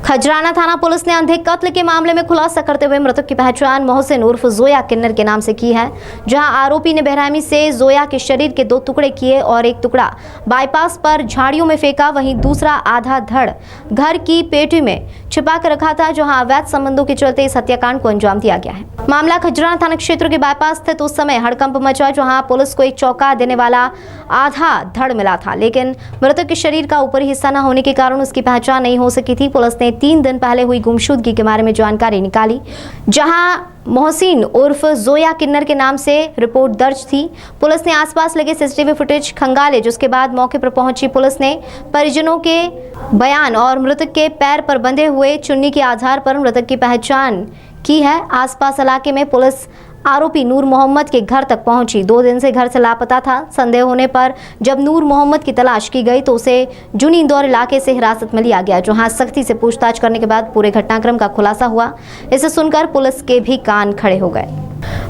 खजराना थाना पुलिस ने अंधे कत्ल के मामले में खुलासा करते हुए मृतक की पहचान मोहसिन उर्फ जोया किन्नर के नाम से की है, जहां आरोपी ने बेरहमी से जोया के शरीर के 2 टुकड़े किए और एक टुकड़ा बाईपास पर झाड़ियों में फेंका, वहीं दूसरा आधा धड़ घर की पेटी में छिपा कर रखा था, जहां अवैध संबंधों के चलते इस हत्याकांड को अंजाम दिया गया है। मामला खजराना थाना क्षेत्र के बाईपास स्थित उस समय हड़कंप मचा, जहां पुलिस को एक चौंका देने वाला आधा धड़ मिला था, लेकिन मृतक के शरीर का ऊपरी हिस्सा न होने के कारण उसकी पहचान नहीं हो सकी थी। पुलिस ने 3 दिन पहले हुई गुमशुदगी के बारे में जानकारी निकाली, जहां मोहसिन उर्फ जोया किन्नर के नाम से रिपोर्ट दर्ज थी। पुलिस ने आसपास लगे सीसीटीवी फुटेज खंगाले, जिसके बाद मौके पर पहुंची पुलिस ने परिजनों के बयान और मृतक के पैर पर बंधे हुए चुन्नी के आधार पर मृतक की पहचान की है। आसपास इलाके में पुलिस आरोपी नूर मोहम्मद के घर तक पहुंची। 2 दिन से घर से लापता था। संदेह होने पर जब नूर मोहम्मद की तलाश की गई तो उसे जुनी इंदौर इलाके से हिरासत में लिया गया, जहां सख्ती से पूछताछ करने के बाद पूरे घटनाक्रम का खुलासा हुआ। इसे सुनकर पुलिस के भी कान खड़े हो गए।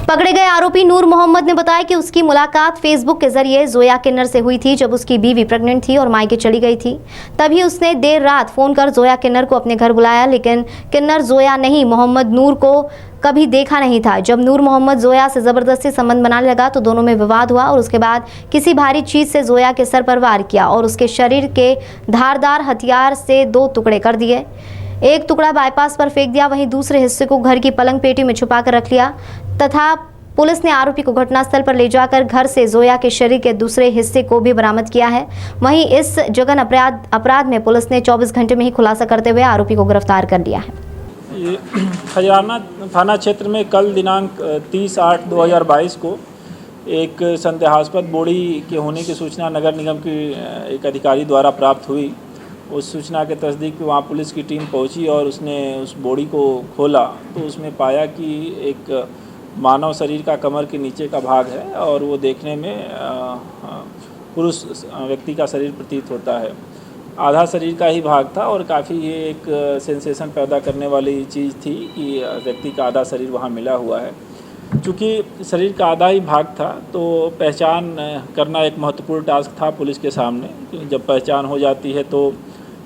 पकड़े गए आरोपी नूर मोहम्मद ने बताया कि उसकी मुलाकात फेसबुक के जरिए जोया किन्नर से हुई थी, जब उसकी बीवी प्रेग्नेंट थी और मायके चली गई थी। तभी उसने देर रात फोन कर जोया किन्नर को अपने घर बुलाया, लेकिन किन्नर जोया नहीं मोहम्मद नूर को कभी देखा नहीं था। जब नूर मोहम्मद जोया से जबरदस्ती संबंध बनाने लगा तो दोनों में विवाद हुआ और उसके बाद किसी भारी चीज से जोया के सर पर वार किया और उसके शरीर के धारदार हथियार से 2 टुकड़े कर दिए। एक टुकड़ा बाईपास पर फेंक दिया, वहीं दूसरे हिस्से को घर की पलंग पेटी में छुपा कर रख लिया तथा पुलिस ने आरोपी को घटनास्थल पर ले जाकर घर से जोया के शरीर के दूसरे हिस्से को भी बरामद किया है। वहीं इस जघन्य अपराध में पुलिस ने 24 घंटे में ही खुलासा करते हुए आरोपी को गिरफ्तार कर लिया है। खजराना थाना क्षेत्र में कल दिनांक 30/8/2022 को एक संदेहास्पद बोड़ी के होने की सूचना नगर निगम की एक अधिकारी द्वारा प्राप्त हुई। उस सूचना के तस्दीक पे वहाँ पुलिस की टीम पहुँची और उसने उस बोड़ी को खोला तो उसमें पाया कि एक मानव शरीर का कमर के नीचे का भाग है और वो देखने में पुरुष व्यक्ति का शरीर प्रतीत होता है। आधा शरीर का ही भाग था और काफ़ी ये एक सेंसेशन पैदा करने वाली चीज़ थी कि व्यक्ति का आधा शरीर वहाँ मिला हुआ है। चूँकि शरीर का आधा ही भाग था तो पहचान करना एक महत्वपूर्ण टास्क था पुलिस के सामने। जब पहचान हो जाती है तो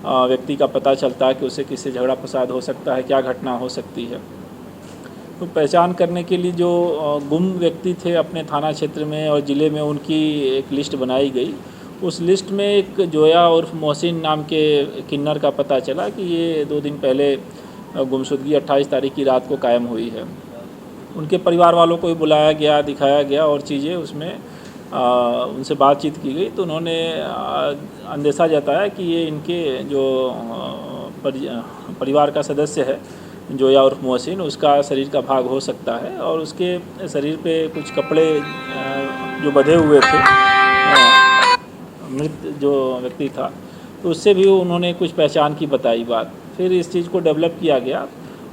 व्यक्ति का पता चलता है कि उसे किससे झगड़ा फसाद हो सकता है, क्या घटना हो सकती है। तो पहचान करने के लिए जो गुम व्यक्ति थे अपने थाना क्षेत्र में और ज़िले में, उनकी एक लिस्ट बनाई गई। उस लिस्ट में एक जोया उर्फ मोहसिन नाम के किन्नर का पता चला कि ये 2 दिन पहले गुमशुदगी 28 तारीख की रात को कायम हुई है। उनके परिवार वालों को भी बुलाया गया, दिखाया गया और चीज़ें उसमें उनसे बातचीत की गई तो उन्होंने अंदेशा जताया कि ये इनके जो परिवार का सदस्य है जोया उर्फ मोहसिन, उसका शरीर का भाग हो सकता है और उसके शरीर पे कुछ कपड़े जो बंधे हुए थे, मृत जो व्यक्ति था, तो उससे भी उन्होंने कुछ पहचान की बताई बात। फिर इस चीज़ को डेवलप किया गया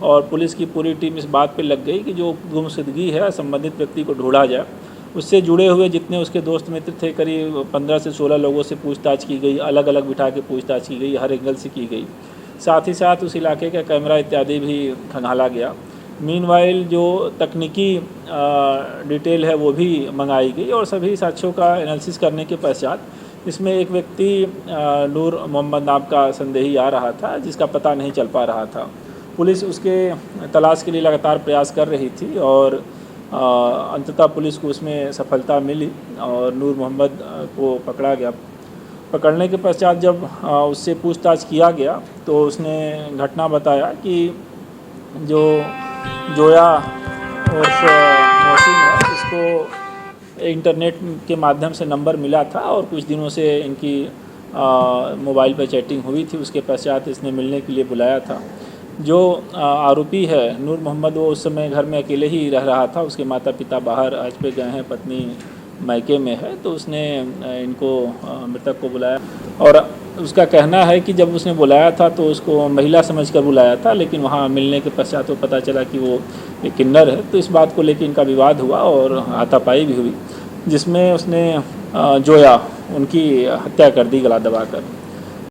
और पुलिस की पूरी टीम इस बात पे लग गई कि जो गुमशुदगी है संबंधित व्यक्ति को ढूंढा जाए। उससे जुड़े हुए जितने उसके दोस्त मित्र थे, करीब 15 से 16 लोगों से पूछताछ की गई, अलग अलग बिठा के पूछताछ की गई, हर एंगल से की गई। साथ ही साथ उस इलाके का कैमरा इत्यादि भी खंगाला गया। मीनवाइल जो तकनीकी डिटेल है वो भी मंगाई गई और सभी साक्ष्यों का एनालिसिस करने के पश्चात इसमें एक व्यक्ति नूर मोहम्मद नाम का संदेही आ रहा था, जिसका पता नहीं चल पा रहा था। पुलिस उसके तलाश के लिए लगातार प्रयास कर रही थी और अंततः पुलिस को उसमें सफलता मिली और नूर मोहम्मद को पकड़ा गया। पकड़ने के पश्चात जब उससे पूछताछ किया गया तो उसने घटना बताया कि जो जोया उर्फ मोहसिन है, इसको इंटरनेट के माध्यम से नंबर मिला था और कुछ दिनों से इनकी मोबाइल पर चैटिंग हुई थी। उसके पश्चात इसने मिलने के लिए बुलाया था। जो आरोपी है नूर मोहम्मद, वो उस समय घर में अकेले ही रह रहा था। उसके माता पिता बाहर आज पे गए हैं, पत्नी मायके में है, तो उसने इनको मृतक को बुलाया और उसका कहना है कि जब उसने बुलाया था तो उसको महिला समझकर बुलाया था, लेकिन वहाँ मिलने के पश्चात वो पता चला कि वो एक किन्नर है। तो इस बात को लेकर इनका विवाद हुआ और हाथापाई भी हुई, जिसमें उसने जोया उनकी हत्या कर दी गला दबाकर।